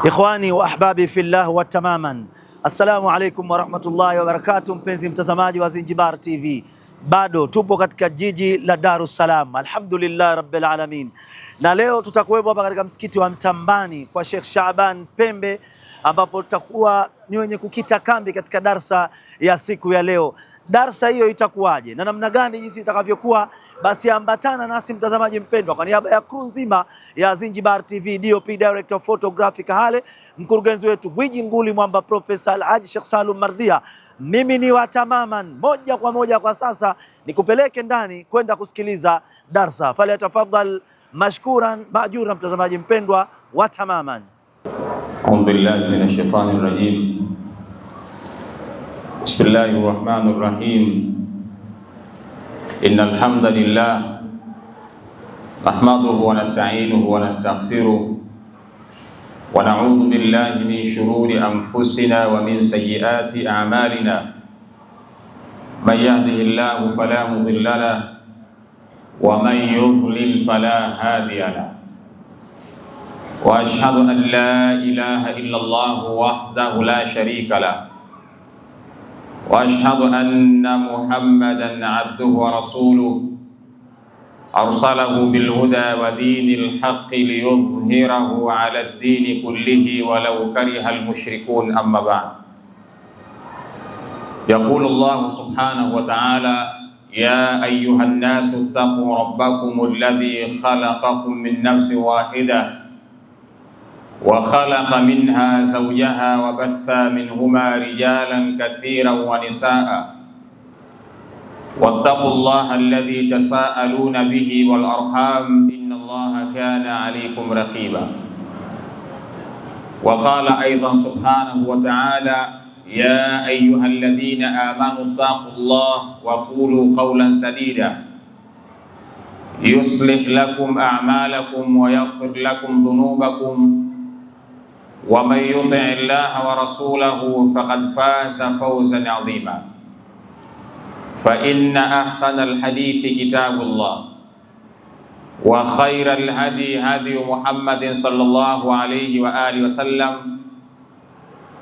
Ikhwani wa ahbabi fillah wa tamaman, assalamu alaikum wa rahmatullahi wa barakatuh. Mpenzi mtazamaji wa Zinjibar TV, bado tupo katika jiji la Dar es Salaam, alhamdulillah rabbil alamin, na leo tutakuwepo hapa katika msikiti wa Mtambani kwa Sheikh Shaaban Pembe, ambapo tutakuwa ni wenye kukita kambi katika darsa ya siku ya leo. Darsa hiyo itakuwaje na namna gani, jinsi itakavyokuwa, basi ambatana nasi mtazamaji mpendwa. Kwa niaba ya crew nzima ya Zinjibar TV, DOP Director of Photography Kahale, mkurugenzi wetu gwiji nguli mwamba Profesa Alhaji Sheikh Salum Mardhia, mimi ni watamaman moja kwa moja. Kwa sasa nikupeleke ndani kwenda kusikiliza darsa. Fali tafadhal mashkuran majuran, mtazamaji mpendwa watamaman. A'udhu billahi minash shaitani rajim. Bismillahir rahmanir rahim. Innal hamdalillah nahmaduhu wa nasta'inuhu wa nastaghfiruh wa na'udhu billahi min shururi anfusina wa min sayyiati a'malina. Man yahdihillahu fala mudilla lahu wa man yudlil fala hadiya lahu. Wa ashhadu an la ilaha illa Allah wahdahu la sharika lahu wa ashhadu anna Muhammadan abduhu wa rasuluhu arsalahu bil huda wa dinil haqqi liyudhhirahu ala ad-dini kullihi walau kariha al mushrikun. Amma ba'd. Yaqulu Allah subhanahu wa ta'ala: ya ayyuhan nasu ittaqu rabbakum alladhi khalaqakum min nafsin wahidah wa khalaqa minha zawjaha wa batha minhuma rijalan kathiran wa nisaa wattaqullaha alladhi tasaaluna bihi wal arham innallaha kana alaykum raqiba. Wa qala aidan subhanahu wa ta'ala: ya ayyuhalladhina amanu ittaqullaha wa qulu qawlan sadida yuslih lakum a'malakum wa yaghfir lakum dhunubakum wa man yuti' Allaha wa rasulahu faqad faza fawzan 'azima. Fa inna ahsanal hadithi kitabullah wa khairal hadi hadi Muhammadin sallallahu alayhi wa alihi wa sallam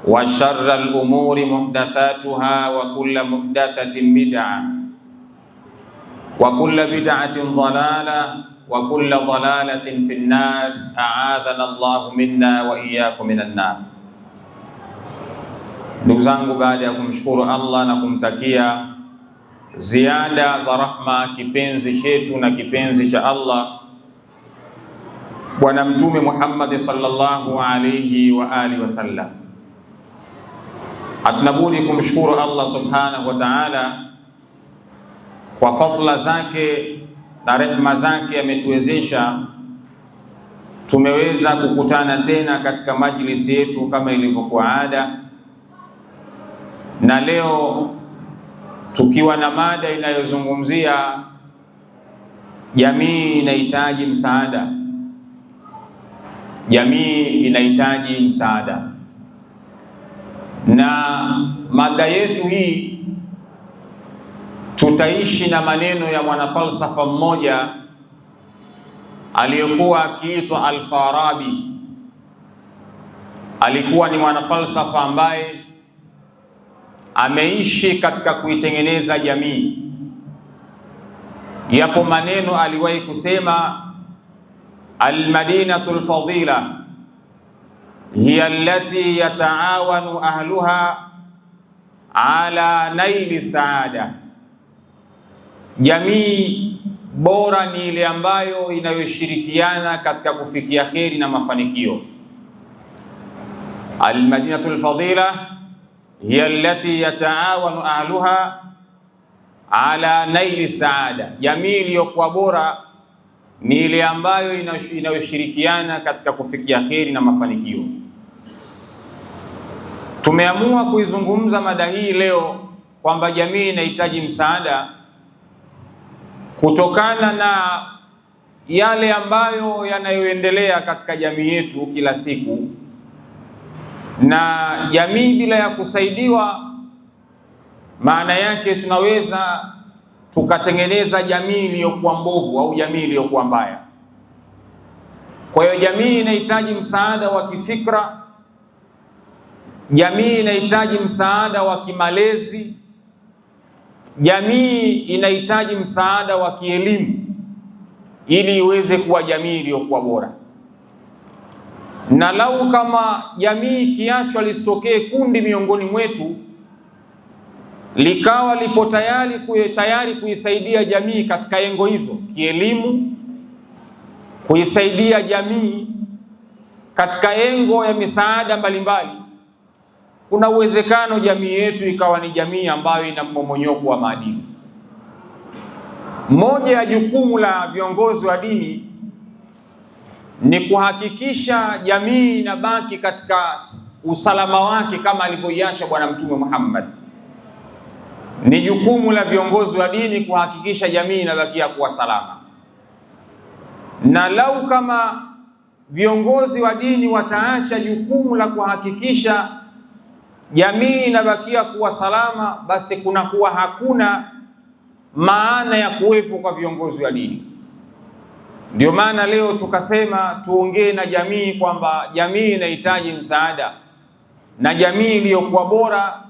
wa sharral umuri muhdathatuha wa kullu muhdathatin bid'ah wa kullu bid'atin dhalalah wa kullu dhalalatin fin nar. A'adhana Allahu minna wa iyyakum minan nar. Ndugu zangu, baada ya kumshukuru Allah na kumtakia ziada za rahma kipenzi chetu na kipenzi cha Allah Bwana Mtume Muhammad sallallahu alayhi wa alihi wasallam, hatunabudi kumshukuru Allah subhanahu wa ta'ala kwa fadhila zake na rehema zake. Ametuwezesha tumeweza kukutana tena katika majlisi yetu kama ilivyokuwa ada, na leo tukiwa na mada inayozungumzia jamii inahitaji msaada. Jamii inahitaji msaada, na mada yetu hii tutaishi na maneno ya mwanafalsafa mmoja aliyekuwa akiitwa Al-Farabi. Alikuwa ni mwanafalsafa ambaye ameishi katika kuitengeneza jamii. Yapo maneno aliwahi kusema: al-madinatu al-fadila hiya allati yataawanu ahluha ala naili saada. Jamii bora ni ile ambayo inayoshirikiana katika kufikia kheri na mafanikio. Al-madinatu al-fadila hiya allati yataawanu ahluha ala naili saada. Jamii iliyokuwa bora ni ile ambayo inayoshirikiana katika kufikia kheri na mafanikio. Tumeamua kuizungumza mada hii leo kwamba jamii inahitaji msaada kutokana na yale ambayo yanayoendelea katika jamii yetu kila siku, na jamii bila ya kusaidiwa, maana yake tunaweza tukatengeneza jamii iliyokuwa mbovu au jamii iliyokuwa mbaya. Kwa hiyo jamii inahitaji msaada wa kifikra, jamii inahitaji msaada wa kimalezi, jamii inahitaji msaada wa kielimu ili iweze kuwa jamii iliyokuwa bora. Na lau kama jamii ikiachwa lisitokee kundi miongoni mwetu likawa lipo tayari kuisaidia jamii katika engo hizo, kielimu, kuisaidia jamii katika engo ya misaada mbalimbali, kuna uwezekano jamii yetu ikawa ni jamii ambayo ina mmomonyoko wa maadili. Moja ya jukumu la viongozi wa dini ni kuhakikisha jamii inabaki katika usalama wake kama alivyoiacha Bwana Mtume Muhammad. Ni jukumu la viongozi wa dini kuhakikisha jamii inabakia kuwa salama. Na lau kama viongozi wa dini wataacha jukumu la kuhakikisha jamii inabakia kuwa salama, basi kunakuwa hakuna maana ya kuwepo kwa viongozi wa dini. Ndio maana leo tukasema tuongee na jamii kwamba jamii inahitaji msaada, na jamii iliyokuwa bora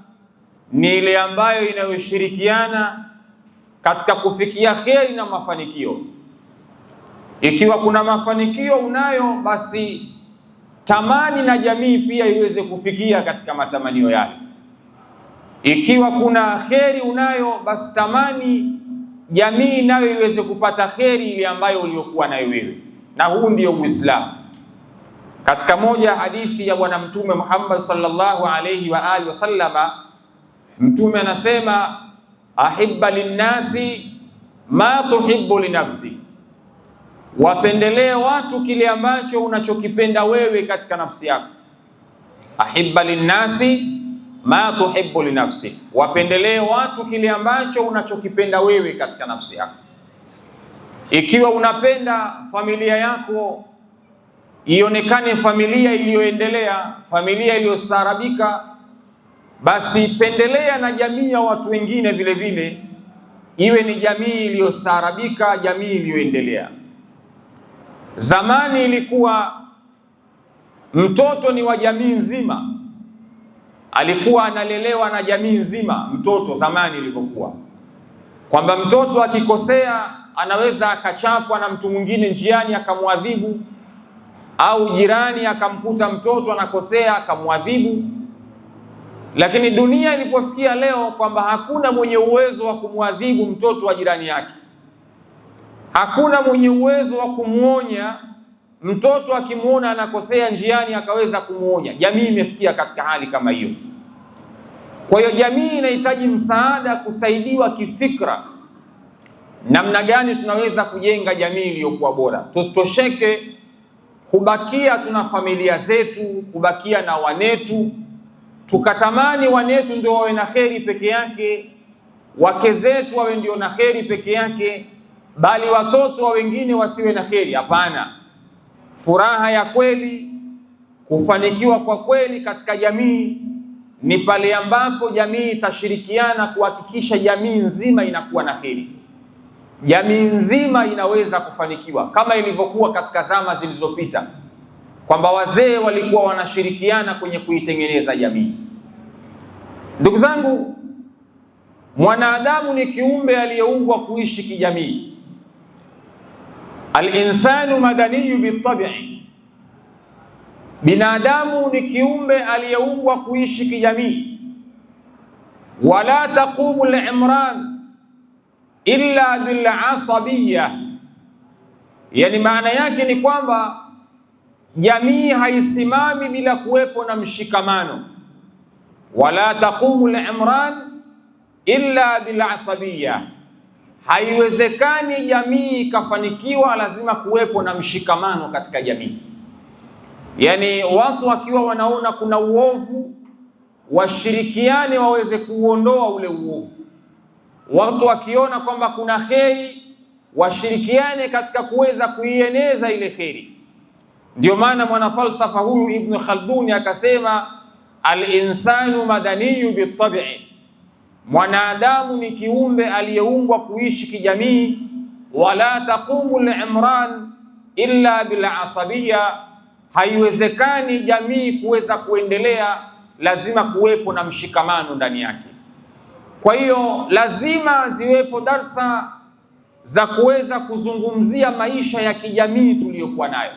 ni ile ambayo inayoshirikiana katika kufikia kheri na mafanikio. Ikiwa kuna mafanikio unayo, basi tamani na jamii pia iweze kufikia katika matamanio yale. Ikiwa kuna kheri unayo, basi tamani jamii nayo iweze kupata kheri ile ambayo uliyokuwa nayo wewe. Na huu ndio Uislamu. Katika moja hadithi ya Bwana Mtume Muhammad sallallahu alayhi wa alihi wasallama, Mtume anasema, ahibba linnasi ma tuhibbu linafsi, wapendelee watu kile ambacho unachokipenda wewe katika nafsi yako. Ahibba linnasi ma tuhibbu linafsi, wapendelee watu kile ambacho unachokipenda wewe katika nafsi yako. Ikiwa unapenda familia yako ionekane familia iliyoendelea, familia iliyostaarabika, basi pendelea na jamii ya watu wengine vile vile iwe ni jamii iliyostaarabika, jamii iliyoendelea. Zamani ilikuwa mtoto ni wa jamii nzima, alikuwa analelewa na jamii nzima mtoto. Zamani ilivyokuwa kwamba mtoto akikosea anaweza akachapwa na mtu mwingine njiani akamwadhibu, au jirani akamkuta mtoto anakosea akamwadhibu. Lakini dunia ilipofikia leo kwamba hakuna mwenye uwezo wa kumwadhibu mtoto wa jirani yake, hakuna mwenye uwezo wa kumuonya mtoto akimuona anakosea njiani akaweza kumuonya. Jamii imefikia katika hali kama hiyo. Kwa hiyo jamii inahitaji msaada, kusaidiwa kifikra, namna gani tunaweza kujenga jamii iliyokuwa bora. Tusitosheke kubakia tuna familia zetu, kubakia na wanetu, tukatamani wanetu ndio wawe na kheri peke yake, wake zetu wawe ndio na kheri peke yake, bali watoto wa wengine wasiwe na kheri. Hapana. Furaha ya kweli, kufanikiwa kwa kweli katika jamii ni pale ambapo jamii itashirikiana kuhakikisha jamii nzima inakuwa na kheri. Jamii nzima inaweza kufanikiwa kama ilivyokuwa katika zama zilizopita, kwamba wazee walikuwa wanashirikiana kwenye kuitengeneza jamii. Ndugu zangu, mwanadamu ni kiumbe aliyeumbwa kuishi kijamii. Al-insanu madaniyu bitabi'i, binadamu ni kiumbe aliyeumbwa kuishi kijamii. Wala taqumu al-imran illa bil asabiyya, yani maana yake ni kwamba jamii haisimami bila kuwepo na mshikamano. Wala taqumu al-imran illa bil asabiyya, haiwezekani jamii ikafanikiwa, lazima kuwepo na mshikamano katika jamii. Yani watu wakiwa wanaona kuna uovu, washirikiane waweze kuondoa ule uovu. Watu wakiona kwamba kuna kheri, washirikiane katika kuweza kuieneza ile kheri. Ndio maana mwanafalsafa huyu Ibn Khaldun akasema, al-insanu madaniyu bitabi'i, mwanadamu ni kiumbe aliyeumbwa kuishi kijamii. Wala taqumu al-imran illa bil asabiyya, haiwezekani jamii kuweza kuendelea lazima kuwepo na mshikamano ndani yake. Kwa hiyo lazima ziwepo darsa za kuweza kuzungumzia maisha ya kijamii tuliyokuwa nayo.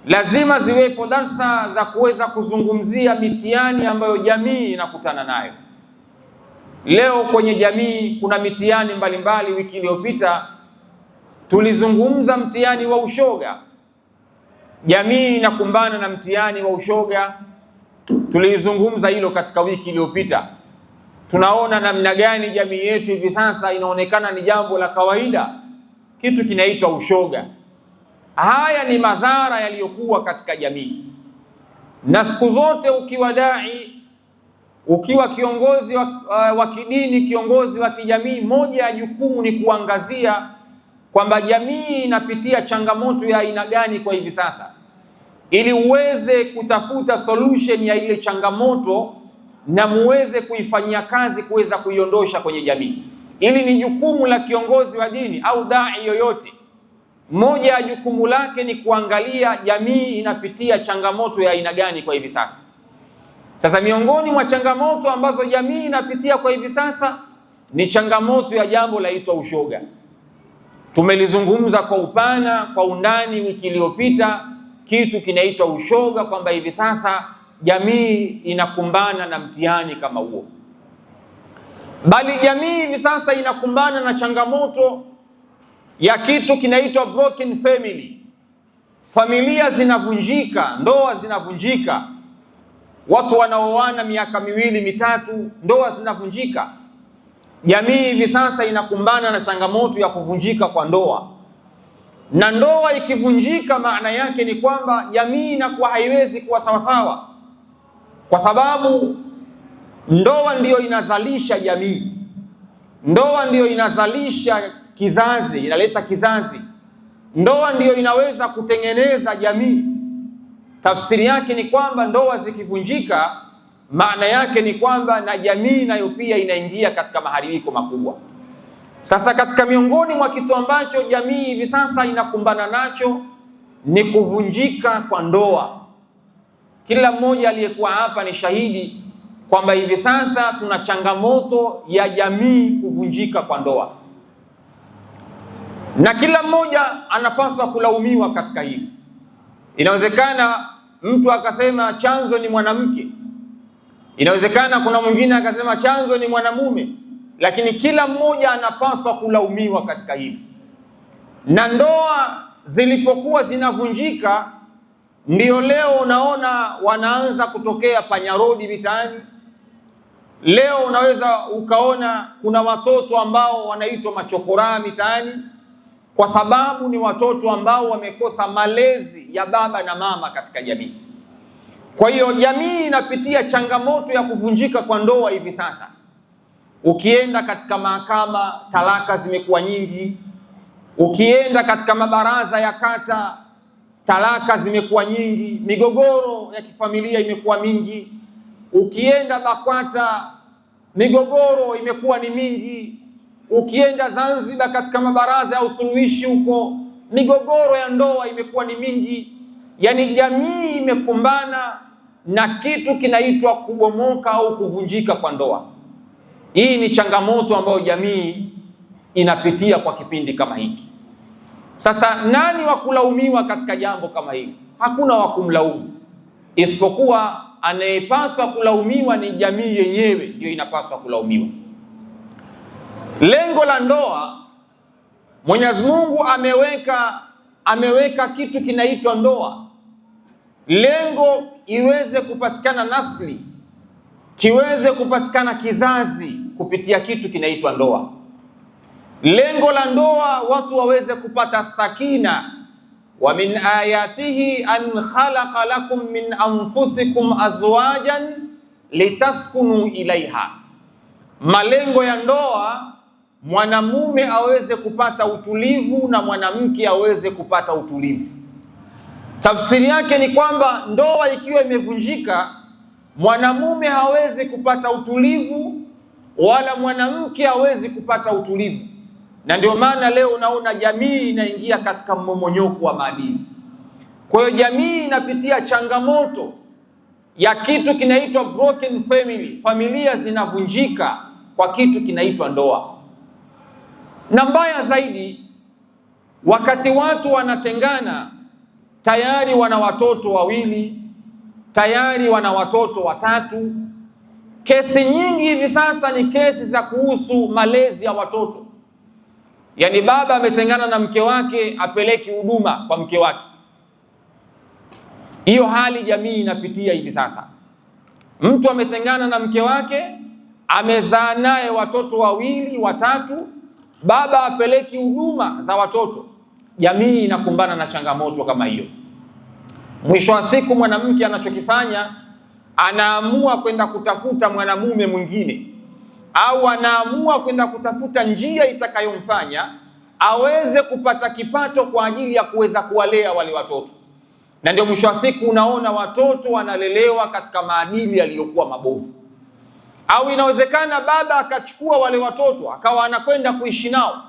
Lazima ziwepo darsa za kuweza kuzungumzia mitihani ambayo jamii inakutana nayo. Leo kwenye jamii kuna mitihani mbalimbali. Wiki iliyopita tulizungumza mtihani wa ushoga. Jamii inakumbana na mtihani wa ushoga, tulizungumza hilo katika wiki iliyopita. Tunaona namna gani jamii yetu hivi sasa inaonekana ni jambo la kawaida kitu kinaitwa ushoga. Haya ni madhara yaliyokuwa katika jamii, na siku zote ukiwa dai, ukiwa kiongozi wa kidini, kiongozi wa kijamii, moja ya jukumu ni kuangazia kwamba jamii inapitia changamoto ya aina gani kwa hivi sasa, ili uweze kutafuta solution ya ile changamoto na muweze kuifanyia kazi kuweza kuiondosha kwenye jamii. Ili ni jukumu la kiongozi wa dini au dai yoyote. Moja ya jukumu lake ni kuangalia jamii inapitia changamoto ya aina gani kwa hivi sasa. Sasa miongoni mwa changamoto ambazo jamii inapitia kwa hivi sasa ni changamoto ya jambo laitwa ushoga. Tumelizungumza kwa upana, kwa undani wiki iliyopita kitu kinaitwa ushoga, kwamba hivi sasa jamii inakumbana na mtihani kama huo. Bali jamii hivi sasa inakumbana na changamoto ya kitu kinaitwa broken family. Familia zinavunjika, ndoa zinavunjika. Watu wanaoana miaka 2, 3, ndoa zinavunjika. Jamii hivi sasa inakumbana na changamoto ya kuvunjika kwa ndoa. Na ndoa ikivunjika, maana yake ni kwamba jamii inakuwa haiwezi kuwa sawasawa, kwa sababu ndoa ndiyo inazalisha jamii. Ndoa ndiyo inazalisha kizazi, inaleta kizazi. Ndoa ndiyo inaweza kutengeneza jamii. Tafsiri yake ni kwamba ndoa zikivunjika, maana yake ni kwamba na jamii nayo pia inaingia katika maharibiko makubwa. Sasa katika miongoni mwa kitu ambacho jamii hivi sasa inakumbana nacho ni kuvunjika kwa ndoa. Kila mmoja aliyekuwa hapa ni shahidi kwamba hivi sasa tuna changamoto ya jamii kuvunjika kwa ndoa, na kila mmoja anapaswa kulaumiwa katika hili. Inawezekana mtu akasema chanzo ni mwanamke, inawezekana kuna mwingine akasema chanzo ni mwanamume, lakini kila mmoja anapaswa kulaumiwa katika hili. Na ndoa zilipokuwa zinavunjika, ndio leo unaona wanaanza kutokea panyarodi mitaani. Leo unaweza ukaona kuna watoto ambao wanaitwa machokoraa mitaani, kwa sababu ni watoto ambao wamekosa malezi ya baba na mama katika jamii. Kwa hiyo jamii inapitia changamoto ya kuvunjika kwa ndoa hivi sasa. Ukienda katika mahakama, talaka zimekuwa nyingi. Ukienda katika mabaraza ya kata, talaka zimekuwa nyingi. Migogoro ya kifamilia imekuwa mingi. Ukienda BAKWATA, migogoro imekuwa ni mingi. Ukienda Zanzibar katika mabaraza ya usuluhishi huko, migogoro ya ndoa imekuwa ni mingi. Yaani jamii imekumbana na kitu kinaitwa kubomoka au kuvunjika kwa ndoa. Hii ni changamoto ambayo jamii inapitia kwa kipindi kama hiki. Sasa nani wa kulaumiwa katika jambo kama hili? Hakuna wa kumlaumu, isipokuwa anayepaswa kulaumiwa ni jamii yenyewe, ndio inapaswa kulaumiwa. Lengo la ndoa, Mwenyezi Mungu ameweka kitu kinaitwa ndoa. Lengo iweze kupatikana nasli, kiweze kupatikana kizazi kupitia kitu kinaitwa ndoa. Lengo la ndoa watu waweze kupata sakina. Wa min ayatihi an khalaqa lakum min anfusikum azwajan litaskunu ilaiha. Malengo ya ndoa, mwanamume aweze kupata utulivu na mwanamke aweze kupata utulivu. Tafsiri yake ni kwamba ndoa ikiwa imevunjika, mwanamume hawezi kupata utulivu wala mwanamke hawezi kupata utulivu. Na ndio maana leo unaona jamii inaingia katika mmomonyoko wa maadili. Kwa hiyo jamii inapitia changamoto ya kitu kinaitwa broken family. Familia zinavunjika kwa kitu kinaitwa ndoa. Na mbaya zaidi, wakati watu wanatengana, tayari wana watoto wawili, tayari wana watoto watatu. Kesi nyingi hivi sasa ni kesi za kuhusu malezi ya watoto. Yaani baba ametengana na mke wake, apeleki huduma kwa mke wake. Hiyo hali jamii inapitia hivi sasa. Mtu ametengana na mke wake, amezaa naye watoto wawili watatu, baba apeleki huduma za watoto. Jamii inakumbana na changamoto kama hiyo. Mwisho wa siku mwanamke anachokifanya, anaamua kwenda kutafuta mwanamume mwingine, au anaamua kwenda kutafuta njia itakayomfanya aweze kupata kipato kwa ajili ya kuweza kuwalea wale watoto. Na ndio mwisho wa siku unaona watoto wanalelewa katika maadili yaliyokuwa mabovu. Au inawezekana baba akachukua wale watoto akawa anakwenda kuishi nao,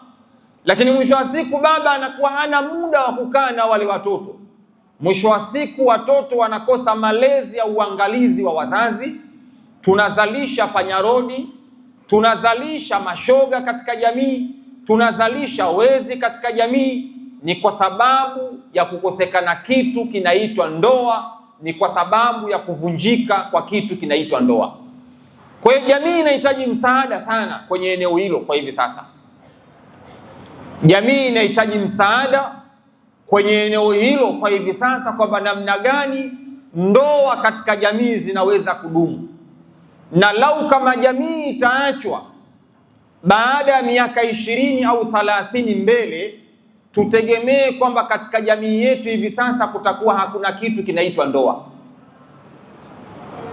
lakini mwisho wa siku baba anakuwa hana muda wa kukaa na wale watoto. Mwisho wa siku watoto wanakosa malezi ya uangalizi wa wazazi. Tunazalisha panyarodi, tunazalisha mashoga katika jamii, tunazalisha wezi katika jamii. Ni kwa sababu ya kukosekana kitu kinaitwa ndoa, ni kwa sababu ya kuvunjika kwa kitu kinaitwa ndoa. Kwa hiyo jamii inahitaji msaada sana kwenye eneo hilo kwa hivi sasa. Jamii inahitaji msaada kwenye eneo hilo kwa hivi sasa, kwamba namna gani ndoa katika jamii zinaweza kudumu. Na lau kama jamii itaachwa baada ya miaka 20 au 30 mbele, tutegemee kwamba katika jamii yetu hivi sasa kutakuwa hakuna kitu kinaitwa ndoa.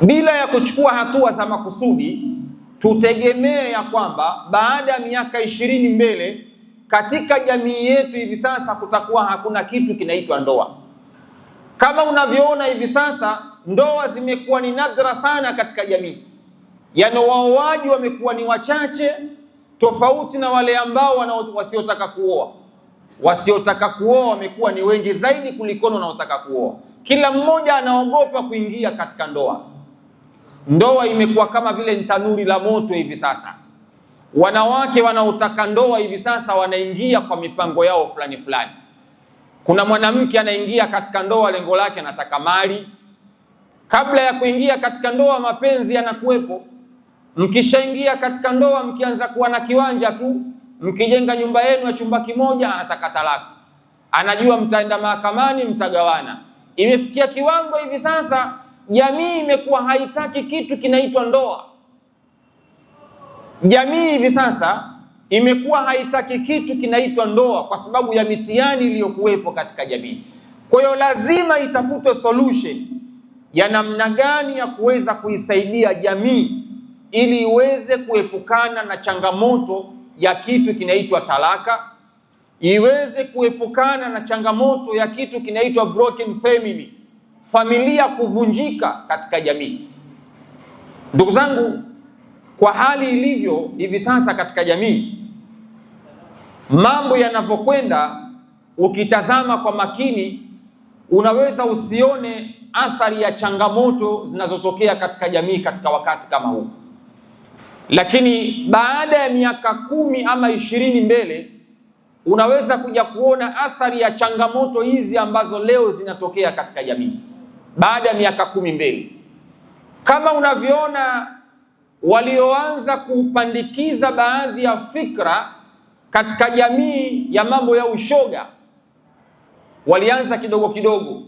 Bila ya kuchukua hatua za makusudi, tutegemee ya kwamba baada ya miaka 20 mbele, katika jamii yetu hivi sasa kutakuwa hakuna kitu kinaitwa ndoa. Kama unavyoona hivi sasa, ndoa zimekuwa ni nadra sana katika jamii. Yaani waoaji wamekuwa ni wachache, tofauti na wale ambao wasiotaka kuoa. Wasiotaka kuoa wamekuwa ni wengi zaidi kuliko wanaotaka kuoa. Kila mmoja anaogopa kuingia katika ndoa. Ndoa imekuwa kama vile tanuri la moto hivi sasa. Wanawake wanaotaka ndoa hivi sasa wanaingia kwa mipango yao fulani fulani. Kuna mwanamke anaingia katika ndoa, lengo lake anataka mali. Kabla ya kuingia katika ndoa, mapenzi yanakuwepo. Mkishaingia katika ndoa, mkianza kuwa na kiwanja tu, mkijenga nyumba yenu ya chumba kimoja, anataka talaka. Anajua mtaenda mahakamani, mtagawana. Imefikia kiwango hivi sasa jamii imekuwa haitaki kitu kinaitwa ndoa. Jamii hivi sasa imekuwa haitaki kitu kinaitwa ndoa kwa sababu ya mitihani iliyokuwepo katika jamii. Kwa hiyo lazima itafutwe solution ya namna gani ya kuweza kuisaidia jamii ili iweze kuepukana na changamoto ya kitu kinaitwa talaka, iweze kuepukana na changamoto ya kitu kinaitwa broken family, familia kuvunjika katika jamii. Ndugu zangu, kwa hali ilivyo hivi sasa katika jamii, mambo yanavyokwenda, ukitazama kwa makini, unaweza usione athari ya changamoto zinazotokea katika jamii katika wakati kama huu. Lakini baada ya miaka 10 ama 20 mbele, unaweza kuja kuona athari ya changamoto hizi ambazo leo zinatokea katika jamii. Baada ya miaka 10 mbele, kama unavyoona, walioanza kupandikiza baadhi ya fikra katika jamii ya mambo ya ushoga walianza kidogo kidogo.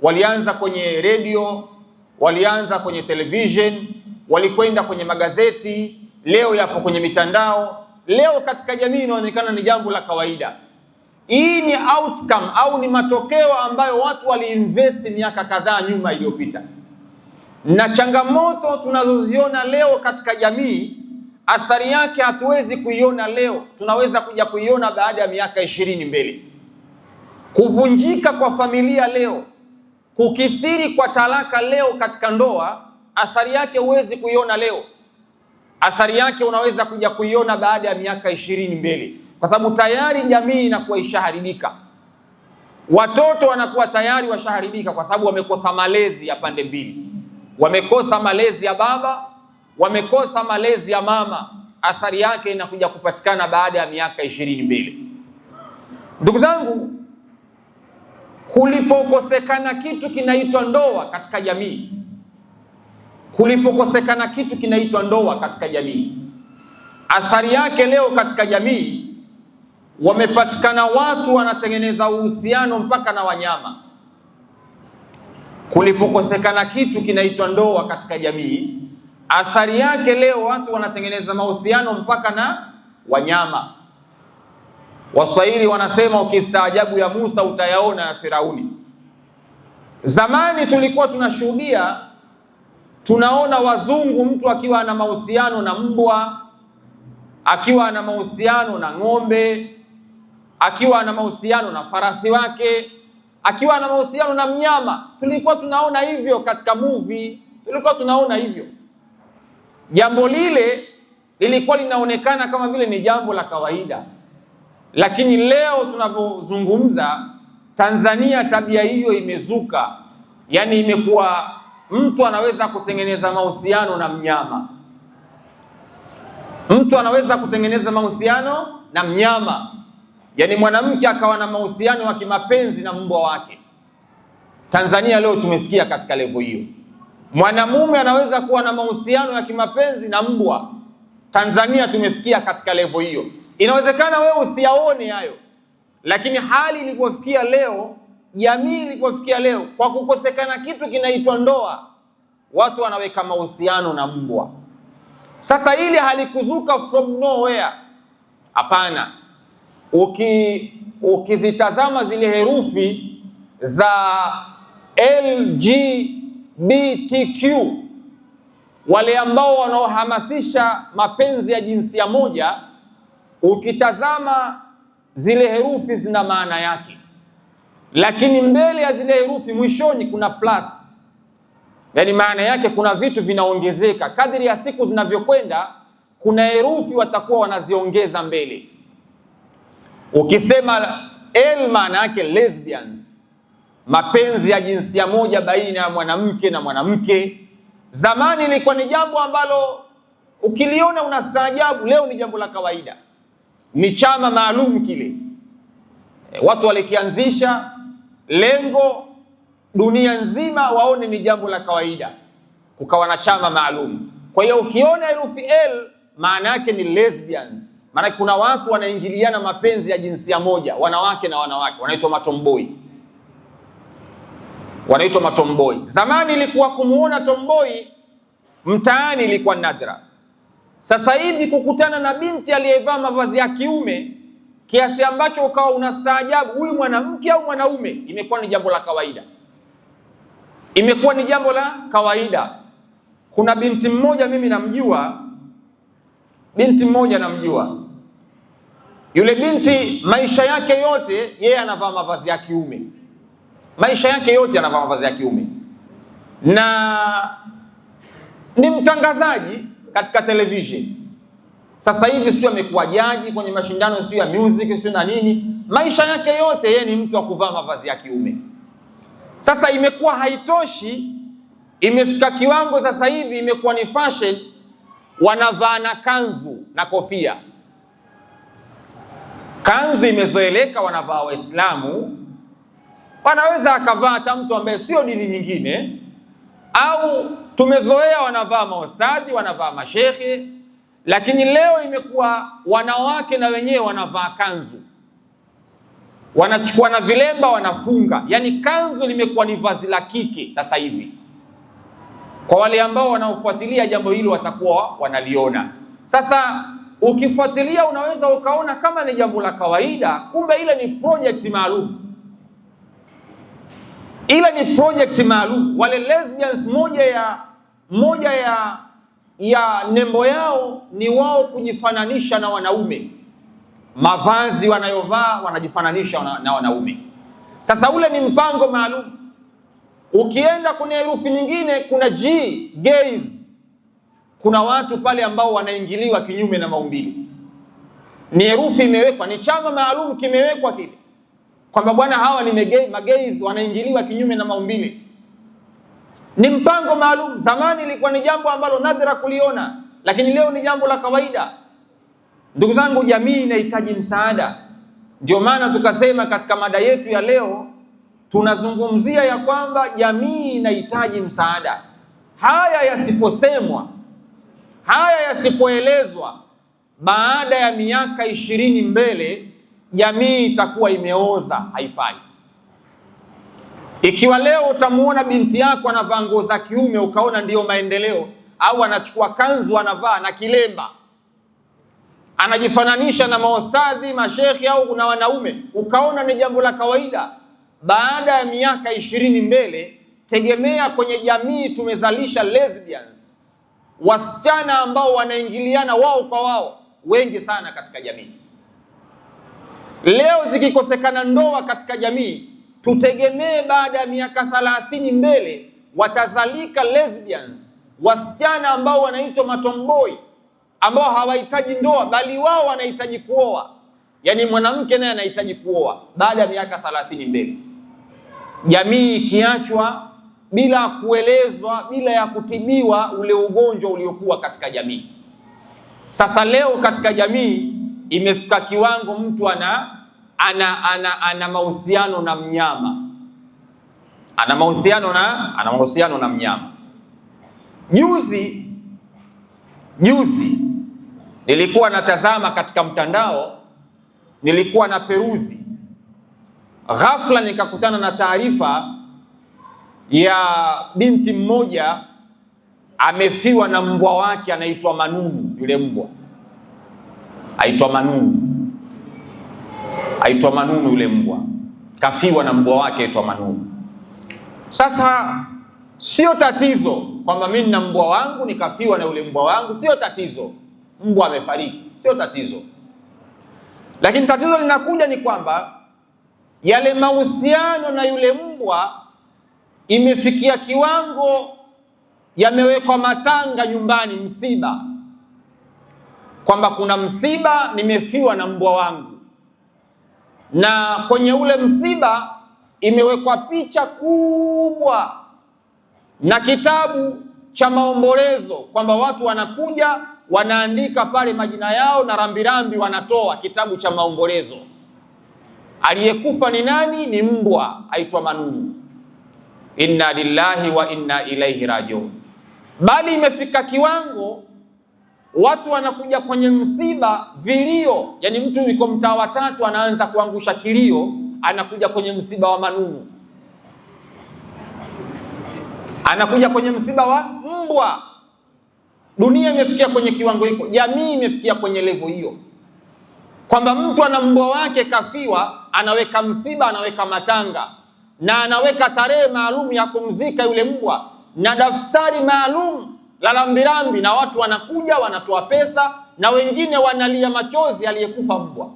Walianza kwenye redio, walianza kwenye television, walikwenda kwenye magazeti, leo yapo kwenye mitandao. Leo katika jamii inaonekana ni jambo la kawaida. Hii ni outcome au ni matokeo ambayo watu waliinvest miaka kadhaa nyuma iliyopita. Na changamoto tunazoziona leo katika jamii, athari yake hatuwezi kuiona leo, tunaweza kuja kuiona baada ya miaka 20 mbele. Kuvunjika kwa familia leo, kukithiri kwa talaka leo katika ndoa, athari yake huwezi kuiona leo. Athari yake unaweza kuja kuiona baada ya miaka 20 mbele, kwa sababu tayari jamii inakuwa ishaharibika. Watoto wanakuwa tayari washaharibika kwa sababu wamekosa malezi ya pande mbili. wamekosa malezi ya baba, wamekosa malezi ya mama. Athari yake inakuja kupatikana baada ya miaka 20 mbele. Ndugu zangu, kulipokosekana kitu kinaitwa ndoa katika jamii, kulipokosekana kitu kinaitwa ndoa katika jamii, athari yake leo katika jamii, wamepatikana watu wanatengeneza uhusiano mpaka na wanyama. Kulipokosekana kitu kinaitwa ndoa katika jamii, athari yake leo watu wanatengeneza mahusiano mpaka na wanyama. Waswahili wanasema ukistaajabu ya Musa utayaona ya Firauni. Zamani tulikuwa tunashuhudia, tunaona wazungu, mtu akiwa ana mahusiano na mbwa, akiwa ana mahusiano na ng'ombe, akiwa ana mahusiano na farasi wake, akiwa ana mahusiano na mnyama. Tulikuwa tunaona hivyo katika movie, tulikuwa tunaona hivyo. Jambo lile lilikuwa linaonekana kama vile ni jambo la kawaida. Lakini leo tunavyozungumza, Tanzania tabia hiyo imezuka. Yaani imekuwa mtu anaweza kutengeneza mahusiano na mnyama. Mtu anaweza kutengeneza mahusiano na mnyama. Yaani mwanamke akawa na mahusiano ya kimapenzi na mbwa wake. Tanzania leo tumefikia katika level hiyo. Mwanamume anaweza kuwa na mahusiano ya kimapenzi na mbwa. Tanzania tumefikia katika level hiyo. Inawezekana wewe usiyaone hayo, lakini hali ilipofikia leo, jamii ilipofikia leo, kwa kukosekana kitu kinaitwa ndoa, watu wanaweka mahusiano na mbwa. Sasa hili halikuzuka from nowhere. Hapana. Ukizitazama zile herufi za LGBTQ, wale ambao wanaohamasisha mapenzi ya jinsia moja, ukitazama zile herufi zina maana yake, lakini mbele ya zile herufi mwishoni kuna plus. Yaani maana yake kuna vitu vinaongezeka kadri ya siku zinavyokwenda, kuna herufi watakuwa wanaziongeza mbele. Ukisema L, maana yake lesbians, mapenzi ya jinsia moja baina ya mwanamke na mwanamke. Zamani ilikuwa ni jambo ambalo ukiliona unastaajabu, leo ni jambo la kawaida. Ni chama maalum kile, watu walikianzisha, lengo dunia nzima waone ni jambo la kawaida, kukawa na chama maalum. Kwa hiyo ukiona herufi L, maana yake ni lesbians, maana kuna watu wanaingiliana mapenzi ya jinsia moja, wanawake na wanawake, wanaitwa matomboi. Wanaitwa matomboi. Zamani ilikuwa kumuona tomboi mtaani ilikuwa nadra. Sasa hivi kukutana na binti aliyevaa mavazi ya kiume kiasi ambacho ukawa unastaajabu, huyu mwanamke au mwanaume, imekuwa ni jambo la kawaida. Imekuwa ni jambo la kawaida. Kuna binti mmoja mimi namjua, Yule binti maisha yake yote yeye anavaa mavazi ya kiume. Maisha yake yote anavaa mavazi ya kiume. Na ni mtangazaji katika television. Sasa hivi sio amekuwa jaji kwenye mashindano sio ya music sio na nini. Maisha yake yote yeye ni mtu wa kuvaa mavazi ya kiume. Sasa imekuwa haitoshi, imefika kiwango sasa hivi imekuwa ni fashion, wanavaa na kanzu na kofia. Kanzu imezoeleka, wanavaa Waislamu, wanaweza akavaa hata mtu ambaye sio dini nyingine, au tumezoea wanavaa maustadhi, wanavaa mashekhe. Lakini leo imekuwa wanawake na wenyewe wanavaa kanzu, wanachukua na vilemba wanafunga. Yani kanzu limekuwa ni vazi la kike sasa hivi. Kwa wale ambao wanaofuatilia jambo hilo watakuwa wanaliona. Sasa ukifuatilia unaweza ukaona kama ni jambo la kawaida, kumbe ile ni project maalum. Ile ni project maalum. Wale lesbians, moja ya nembo yao ni wao kujifananisha na wanaume. Mavazi wanayovaa wanajifananisha na wanaume. Sasa ule ni mpango maalum. Ukienda kwenye herufi nyingine kuna G, gays. Kuna watu pale ambao wanaingiliwa kinyume na maumbile. Ni herufi imewekwa, ni chama maalum kimewekwa kile, kwamba bwana hawa ni magays wanaingiliwa kinyume na maumbile. ni mpango maalum. Zamani ilikuwa ni jambo ambalo nadra kuliona, lakini leo ni jambo la kawaida. Ndugu zangu, jamii inahitaji msaada. Ndio maana tukasema katika mada yetu ya leo tunazungumzia ya kwamba jamii inahitaji msaada. Haya yasiposemwa, haya yasipoelezwa, baada ya miaka 20 mbele jamii itakuwa imeoza, haifai. Ikiwa leo utamuona binti yako anavaa nguo za kiume ukaona ndiyo maendeleo, au anachukua kanzu anavaa na kilemba, anajifananisha na maostadhi, mashekhi au kuna wanaume, ukaona ni jambo la kawaida, baada ya miaka 20 mbele, tegemea kwenye jamii tumezalisha lesbians, wasichana ambao wanaingiliana wao kwa wao, wengi sana katika jamii. Leo zikikosekana ndoa katika jamii, tutegemee baada ya miaka 30 mbele watazalika lesbians, wasichana ambao wanaitwa matomboi, ambao hawahitaji ndoa bali wao wanahitaji kuoa. Yani mwanamke naye anahitaji kuoa baada ya miaka 30 mbele. Jamii ikiachwa bila kuelezwa, bila ya kutibiwa ule ugonjwa uliokuwa katika jamii. Sasa leo katika jamii imefika kiwango mtu ana mahusiano na mnyama, ana mahusiano na mnyama. Juzi nilikuwa natazama katika mtandao, nilikuwa na peruzi, ghafla nikakutana na taarifa ya binti mmoja amefiwa na mbwa wake anaitwa Manunu. Yule mbwa aitwa Manunu, yule mbwa kafiwa na mbwa wake aitwa Manunu. Sasa sio tatizo kwamba mimi na mbwa wangu nikafiwa na yule mbwa wangu, sio tatizo. Mbwa amefariki, sio tatizo. Lakini tatizo linakuja ni kwamba yale mahusiano na yule mbwa imefikia kiwango yamewekwa matanga nyumbani, msiba, kwamba kuna msiba, nimefiwa na mbwa wangu, na kwenye ule msiba imewekwa picha kubwa na kitabu cha maombolezo, kwamba watu wanakuja wanaandika pale majina yao na rambirambi wanatoa, kitabu cha maombolezo. Aliyekufa ni nani? Ni mbwa aitwa Manunu. Inna lillahi wa inna ilaihi rajiun. Bali imefika kiwango watu wanakuja kwenye msiba vilio, yani mtu yuko mtaa wa 3 anaanza kuangusha kilio, anakuja kwenye msiba wa Manunu, anakuja kwenye msiba wa mbwa. Dunia imefikia kwenye kiwango hiko, jamii imefikia kwenye level hiyo, kwamba mtu ana mbwa wake kafiwa, anaweka msiba, anaweka matanga, na anaweka tarehe maalum ya kumzika yule mbwa, na daftari maalum la rambirambi, na watu wanakuja wanatoa pesa, na wengine wanalia machozi aliyekufa mbwa.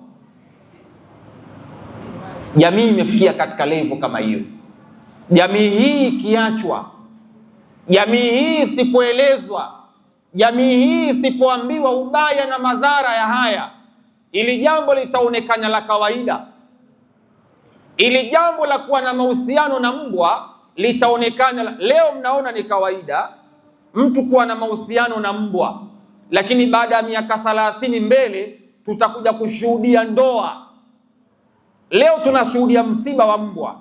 Jamii imefikia katika level kama hiyo. Jamii hii ikiachwa, jamii hii isipoelezwa, jamii hii isipoambiwa ubaya na madhara ya haya, ili jambo litaonekana la kawaida. Ili jambo la kuwa na mahusiano na mbwa litaonekana leo, mnaona ni kawaida mtu kuwa na mahusiano na mbwa, lakini baada ya miaka 30 mbele tutakuja kushuhudia ndoa. Leo tunashuhudia msiba wa mbwa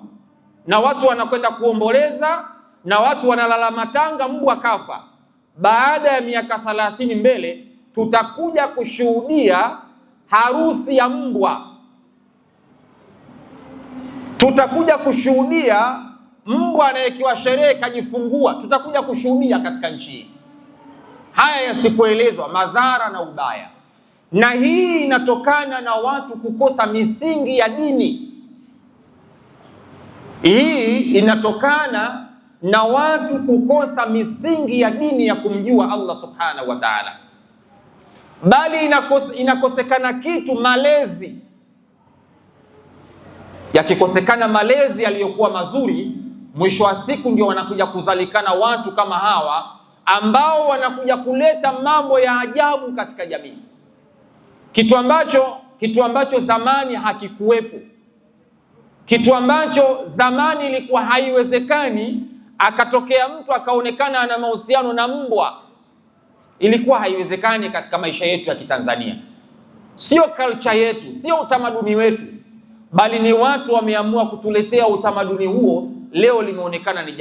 na watu wanakwenda kuomboleza na watu wanalala matanga, mbwa kafa. Baada ya miaka 30 mbele tutakuja kushuhudia harusi ya mbwa, tutakuja kushuhudia mbwa anayekiwa sherehe kajifungua, tutakuja kushuhudia katika nchi hii. Haya yasipoelezwa, madhara na ubaya. Na hii inatokana na watu kukosa misingi ya dini. Hii inatokana na watu kukosa misingi ya dini ya kumjua Allah subhanahu wa ta'ala. Bali inakosekana kitu, malezi. Yakikosekana malezi yaliyokuwa mazuri, mwisho wa siku ndio wanakuja kuzalikana watu kama hawa, ambao wanakuja kuleta mambo ya ajabu katika jamii. Kitu ambacho zamani hakikuwepo, kitu ambacho zamani ilikuwa haiwezekani, akatokea mtu akaonekana ana mahusiano na mbwa. Ilikuwa haiwezekani katika maisha yetu ya Kitanzania, sio culture yetu, sio utamaduni wetu, bali ni watu wameamua kutuletea utamaduni huo. Leo limeonekana ni